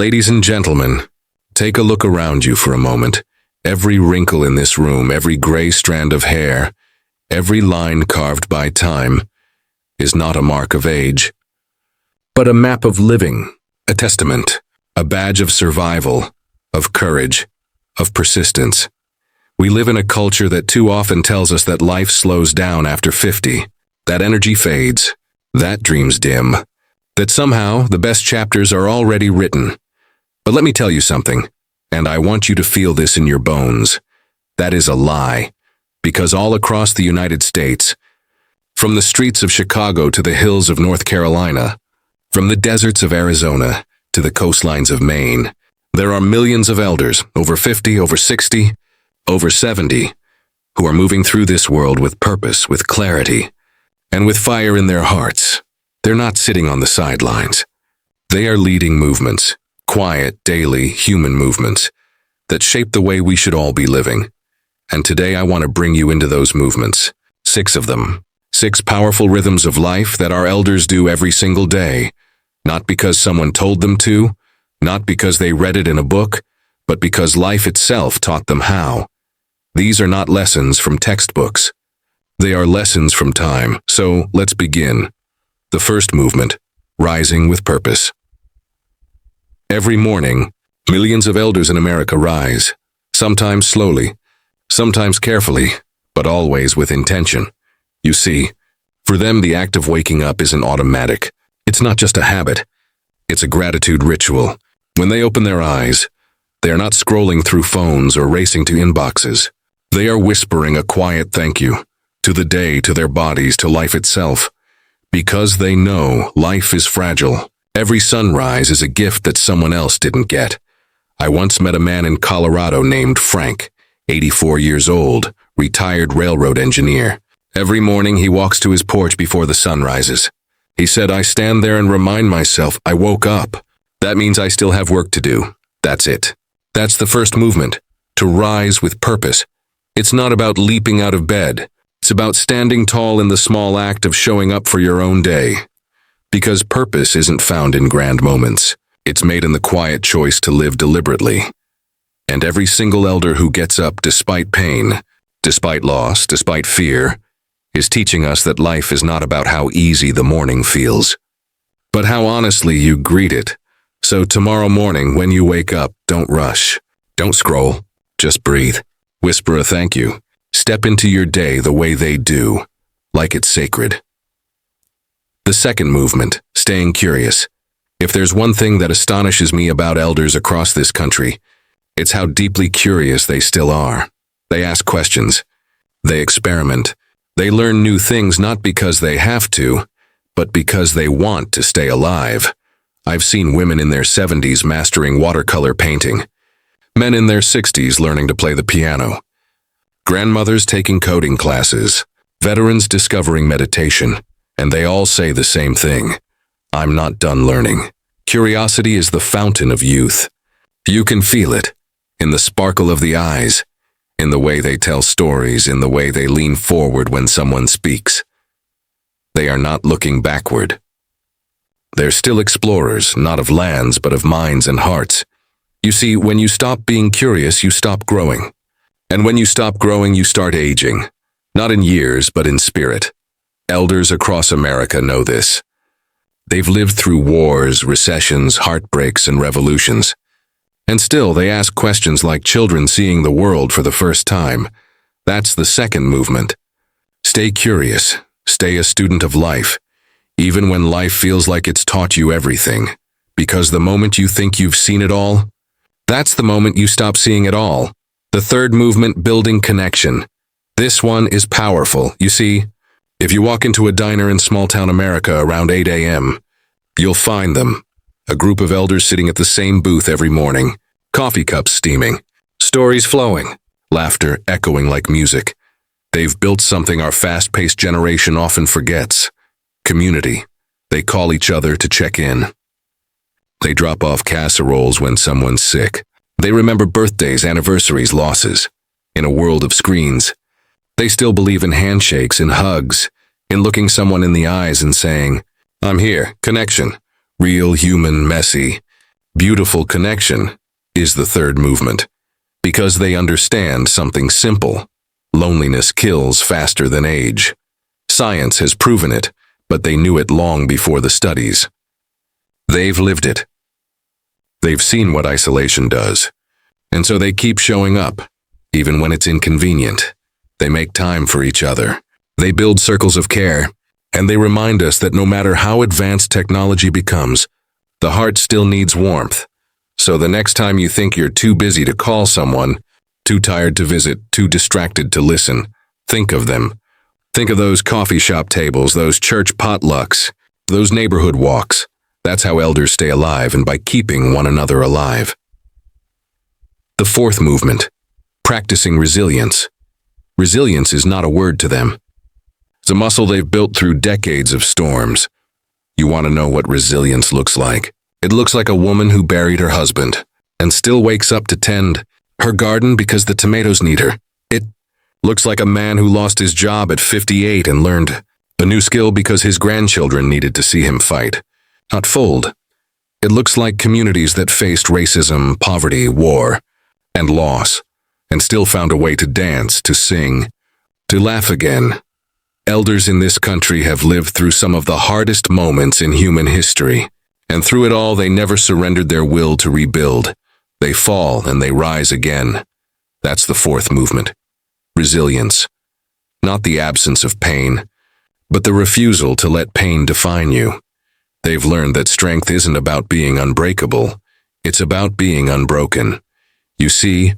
Ladies and gentlemen, take a look around you for a moment. Every wrinkle in this room, every gray strand of hair, every line carved by time is not a mark of age, but a map of living, a testament, a badge of survival, of courage, of persistence. We live in a culture that too often tells us that life slows down after 50, that energy fades, that dreams dim, that somehow the best chapters are already written. But let me tell you something, and I want you to feel this in your bones. That is a lie, because all across the United States, from the streets of Chicago to the hills of North Carolina, from the deserts of Arizona to the coastlines of Maine, there are millions of elders, over 50, over 60, over 70, who are moving through this world with purpose, with clarity, and with fire in their hearts. They're not sitting on the sidelines. They are leading movements, quiet, daily, human movements, that shape the way we should all be living. And today I want to bring you into those movements, 6 of them, 6 powerful rhythms of life that our elders do every single day, not because someone told them to, not because they read it in a book, but because life itself taught them how. These are not lessons from textbooks. They are lessons from time. So let's begin. The first movement, rising with purpose. Every morning, millions of elders in America rise, sometimes slowly, sometimes carefully, but always with intention. You see, for them the act of waking up isn't automatic. It's not just a habit. It's a gratitude ritual. When they open their eyes, they are not scrolling through phones or racing to inboxes. They are whispering a quiet thank you to the day, to their bodies, to life itself. Because they know life is fragile. Every sunrise is a gift that someone else didn't get. I once met a man in Colorado named Frank, 84 years old, retired railroad engineer. Every morning he walks to his porch before the sun rises. He said, "I stand there and remind myself I woke up. That means I still have work to do. That's it." That's the first movement, to rise with purpose. It's not about leaping out of bed. It's about standing tall in the small act of showing up for your own day. Because purpose isn't found in grand moments. It's made in the quiet choice to live deliberately. And every single elder who gets up despite pain, despite loss, despite fear, is teaching us that life is not about how easy the morning feels, but how honestly you greet it. So tomorrow morning when you wake up, don't rush. Don't scroll. Just breathe. Whisper a thank you. Step into your day the way they do, like it's sacred. The second movement, staying curious. If there's one thing that astonishes me about elders across this country, it's how deeply curious they still are. They ask questions. They experiment. They learn new things not because they have to, but because they want to stay alive. I've seen women in their 70s mastering watercolor painting, men in their 60s learning to play the piano, grandmothers taking coding classes, veterans discovering meditation, and they all say the same thing: I'm not done learning. Curiosity is the fountain of youth. You can feel it in the sparkle of the eyes, in the way they tell stories, in the way they lean forward when someone speaks. They are not looking backward. They're still explorers, not of lands, but of minds and hearts. You see, when you stop being curious, you stop growing. And when you stop growing, you start aging. Not in years, but in spirit. Elders across America know this. They've lived through wars, recessions, heartbreaks, and revolutions. And still, they ask questions like children seeing the world for the first time. That's the second movement. Stay curious. Stay a student of life, even when life feels like it's taught you everything. Because the moment you think you've seen it all, that's the moment you stop seeing it all. The third movement, building connection. This one is powerful. You see, if you walk into a diner in small-town America around 8 a.m., you'll find them. A group of elders sitting at the same booth every morning, coffee cups steaming, stories flowing, laughter echoing like music. They've built something our fast-paced generation often forgets: community. They call each other to check in. They drop off casseroles when someone's sick. They remember birthdays, anniversaries, losses. In a world of screens, they still believe in handshakes, in hugs, in looking someone in the eyes and saying, "I'm here." Connection. Real, human, messy. Beautiful connection is the third movement, because they understand something simple. Loneliness kills faster than age. Science has proven it, but they knew it long before the studies. They've lived it. They've seen what isolation does. And so they keep showing up, even when it's inconvenient. They make time for each other. They build circles of care, and they remind us that no matter how advanced technology becomes, the heart still needs warmth. So the next time you think you're too busy to call someone, too tired to visit, too distracted to listen, think of them. Think of those coffee shop tables, those church potlucks, those neighborhood walks. That's how elders stay alive, and by keeping one another alive. The fourth movement, practicing resilience. Resilience is not a word to them. It's a muscle they've built through decades of storms. You want to know what resilience looks like? It looks like a woman who buried her husband and still wakes up to tend her garden because the tomatoes need her. It looks like a man who lost his job at 58 and learned a new skill because his grandchildren needed to see him fight, not fold. It looks like communities that faced racism, poverty, war, and loss, and still found a way to dance, to sing, to laugh again. Elders in this country have lived through some of the hardest moments in human history, and through it all they never surrendered their will to rebuild. They fall and they rise again. That's the fourth movement. Resilience. Not the absence of pain, but the refusal to let pain define you. They've learned that strength isn't about being unbreakable. It's about being unbroken. You see,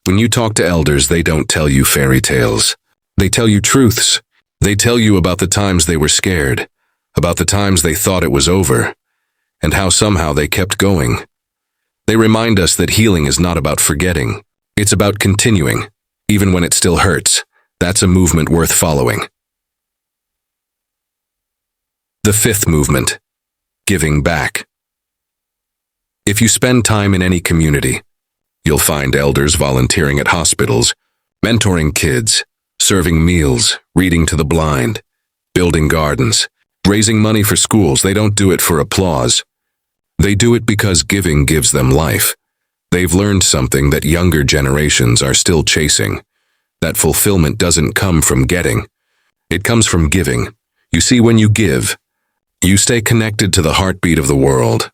when you talk to elders, they don't tell you fairy tales. They tell you truths. They tell you about the times they were scared, about the times they thought it was over, and how somehow they kept going. They remind us that healing is not about forgetting. It's about continuing, even when it still hurts. That's a movement worth following. The fifth movement, giving back. If you spend time in any community, you'll find elders volunteering at hospitals, mentoring kids, serving meals, reading to the blind, building gardens, raising money for schools. They don't do it for applause. They do it because giving gives them life. They've learned something that younger generations are still chasing. That fulfillment doesn't come from getting. It comes from giving. You see, when you give, you stay connected to the heartbeat of the world.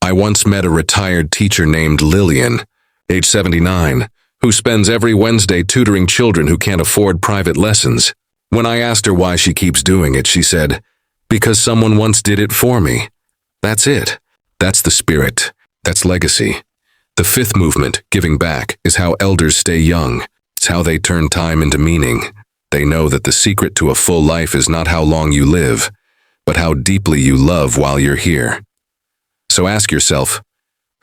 I once met a retired teacher named Lillian, age 79, who spends every Wednesday tutoring children who can't afford private lessons. When I asked her why she keeps doing it, she said, "Because someone once did it for me." That's it. That's the spirit. That's legacy. The fifth movement, giving back, is how elders stay young. It's how they turn time into meaning. They know that the secret to a full life is not how long you live, but how deeply you love while you're here. So ask yourself,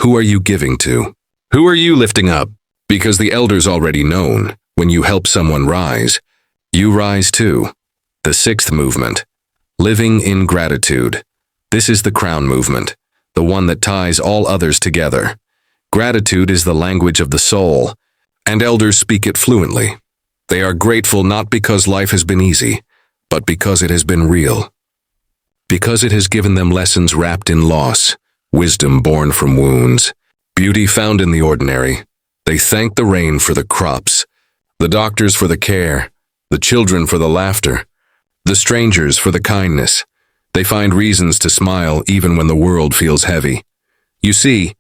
who are you giving to? Who are you lifting up? Because the elders already known, when you help someone rise, you rise too. The sixth movement, living in gratitude. This is the crown movement, the one that ties all others together. Gratitude is the language of the soul, and elders speak it fluently. They are grateful not because life has been easy, but because it has been real. Because it has given them lessons wrapped in loss, wisdom born from wounds, beauty found in the ordinary. They thank the rain for the crops, the doctors for the care, the children for the laughter, the strangers for the kindness. They find reasons to smile even when the world feels heavy. You see,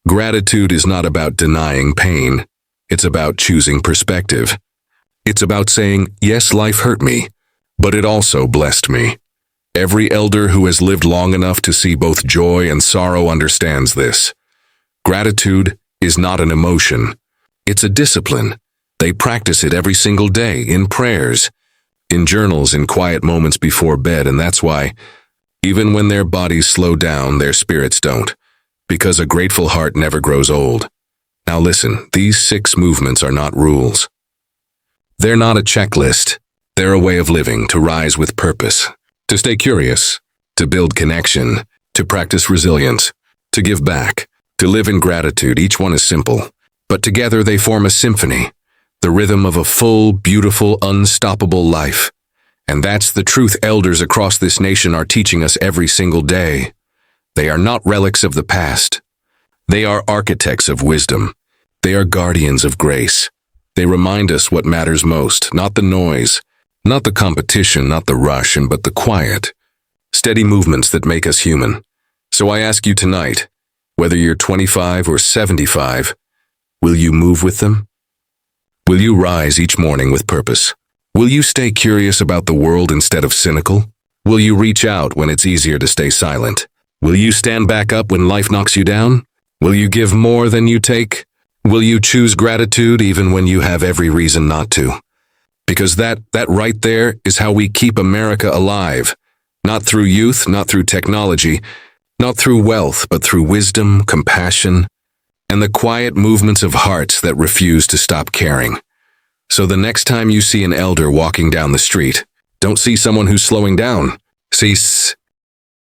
gratitude is not about denying pain. It's about choosing perspective. It's about saying, yes, life hurt me, but it also blessed me. Every elder who has lived long enough to see both joy and sorrow understands this. Gratitude is not an emotion. It's a discipline. They practice it every single day, in prayers, in journals, in quiet moments before bed, and that's why, even when their bodies slow down, their spirits don't, because a grateful heart never grows old. Now listen, these 6 movements are not rules. They're not a checklist. They're a way of living, to rise with purpose, to stay curious, to build connection, to practice resilience, to give back, to live in gratitude. Each one is simple, but together they form a symphony, the rhythm of a full, beautiful, unstoppable life. And that's the truth elders across this nation are teaching us every single day. They are not relics of the past. They are architects of wisdom. They are guardians of grace. They remind us what matters most, not the noise, not the competition, not the rush, but the quiet, steady movements that make us human. So I ask you tonight, whether you're 25 or 75, will you move with them? Will you rise each morning with purpose? Will you stay curious about the world instead of cynical? Will you reach out when it's easier to stay silent? Will you stand back up when life knocks you down? Will you give more than you take? Will you choose gratitude even when you have every reason not to? Because that right there is how we keep America alive. Not through youth, not through technology, not through wealth, but through wisdom, compassion, and the quiet movements of hearts that refuse to stop caring. So the next time you see an elder walking down the street, don't see someone who's slowing down. See